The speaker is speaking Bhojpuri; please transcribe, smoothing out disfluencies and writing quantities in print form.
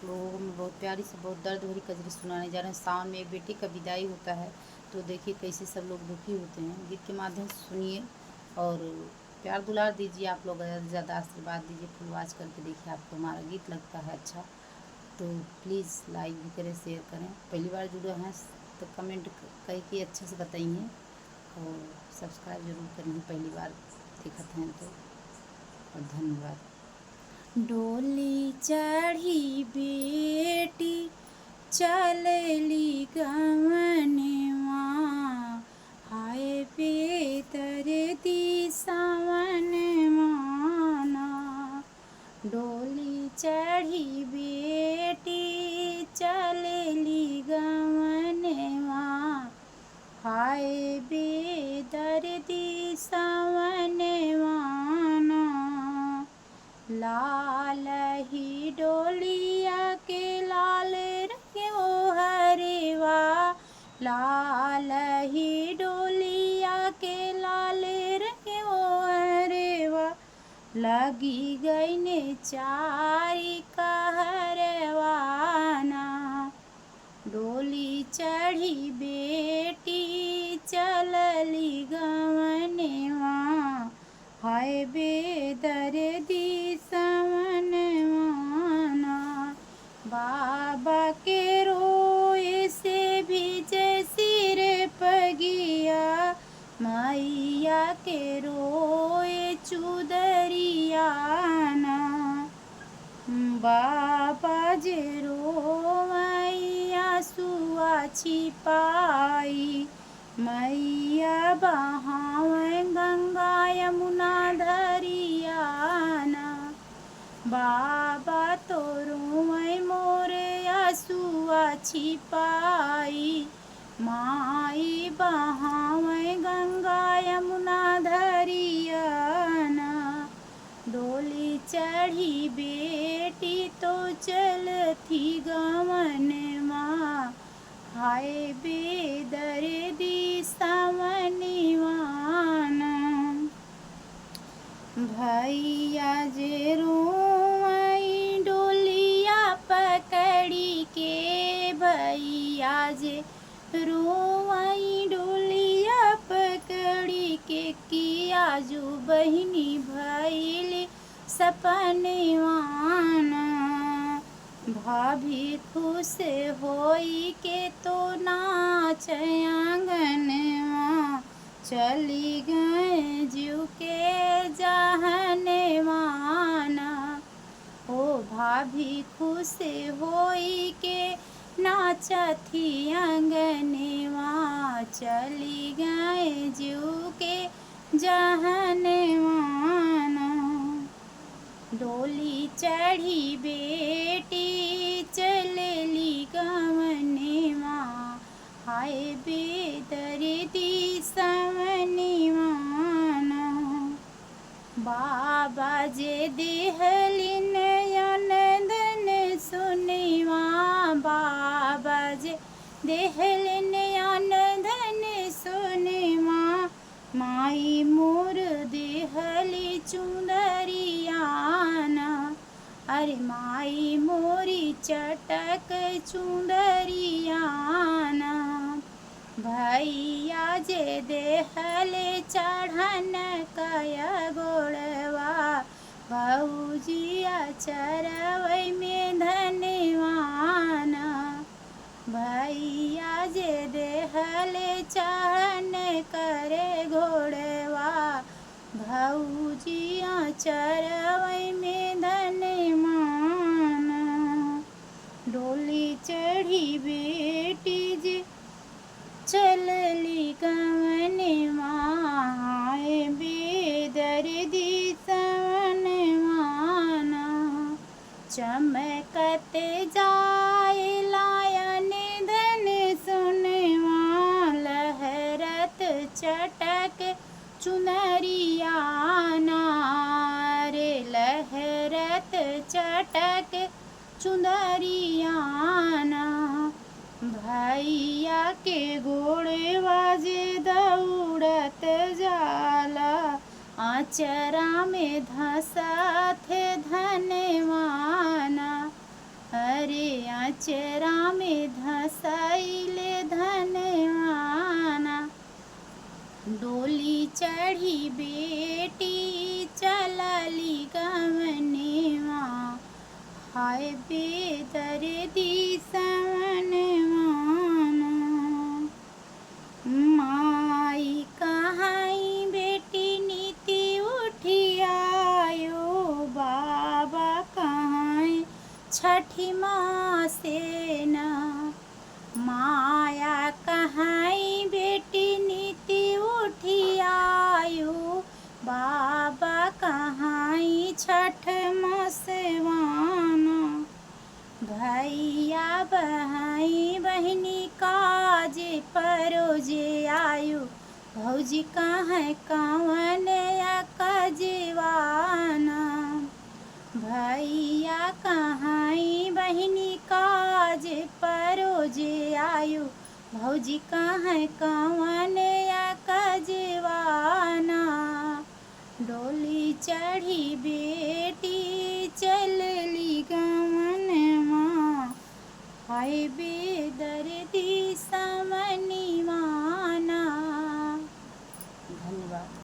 लोगों को मैं बहुत प्यारी से बहुत दर्द भरी कजरी सुनाने जा रहे हैं। सावन में एक बेटी का विदाई होता है, तो देखिए कैसे सब लोग दुखी होते हैं। गीत के माध्यम से सुनिए और प्यार दुलार दीजिए। आप लोग ज़्यादा से ज़्यादा आशीर्वाद दीजिए। फुल वॉच करके देखिए, आपको हमारा गीत लगता है अच्छा तो प्लीज़ लाइक भी करें, शेयर करें। पहली बार जुड़े हैं तो कमेंट करके अच्छे से बताइए और सब्सक्राइब जरूर करेंगे पहली बार देखते हैं तो। और धन्यवाद। डोली चढ़ी बेटी चलली गवनवा, हाय बेतर दी सावन माना। डोली चढ़ी बेटी चलली गवनवा, हाय बेदर दी सावन माना। लाल ही डोलिया के लाल रंगो हरेवा, लाल ही डोलिया के लाल रंगो हरेवा। लगी गई ने चारी कहरवाना, डोली चढ़ी बेटी चलली गवनवा, हाय बेदर्दी सावन माना। बाबा के रोए से भीजे सिर पगिया, मैया के रोए चुदरियाना। बाबा जे रोवैया सुआ छिपाई, मैया बहावे गंगा यमुना धरियाना। बाबा तो रोए मोरे आंसुआ छिपाई, माई बहावे गंगा यमुना धरियाना। डोली चढ़ी बेटी तो चलती गवनवा, हाय बेदर्दी सावनवाना। भैया जे रोई डोलिया पकड़ी के, भैया जे रोई डोलिया पकड़ी के, किया जो बहिनी भैली सपनवाना। भाभी खुश होई के तो नाच आंगनवा, चली गए जीव के जहनवाना। ओ भाभी खुश होई के नाचथी अंगनवा, चली गए जीव के जहनवाना। डोली चढ़ी बेटी चलली गवनवा, हाय बेदर्दी सावनवाना। बाबा जे देहलिन यन धन सुनवा, बाबा जे देहलिन यन धन सुनवा। माई मोर देहली चुंदरियाना, अरे माई मोरी चटक चुंदरियाना। भैया जे देहले चढ़न कया गोड़वा, भौजिया चरवै में धनवाना। भैया जे देहले चढ़न करे घोड़वा, भौजिया चरवै में धनवाना। डोली चढ़ी बेटी जे चलली गवनवा, हाय बेदर्दी सावनवाना। चमकत जाए लायन धन सुनवा, लहरत चटक चुनरियाना, रे लहरत चटक चुनरियाना। भैया के गोड़वा जे दौड़त जाला, आचरा में धसा थे धनवाना। अरे हाय बेदर्दी सवनवाना, माई कहाई बेटी नीति उठियायो, बाबा कहाई छठी माँ से ना, माया कहाई बेटी नीति उठियायो, बाबा कहाई छठ मसवाना, भैया बहाई बहनी काज परोजे आयु, भौजी कहाँ कवन कजवाना, भैया कहाई बहनी काज परोजे आयु, भौजी कहाँ कवन कजवाना, डोली चढ़ी बेटी चलली गवनमा, हाय बेदर्दी समनी माना। धन्यवाद।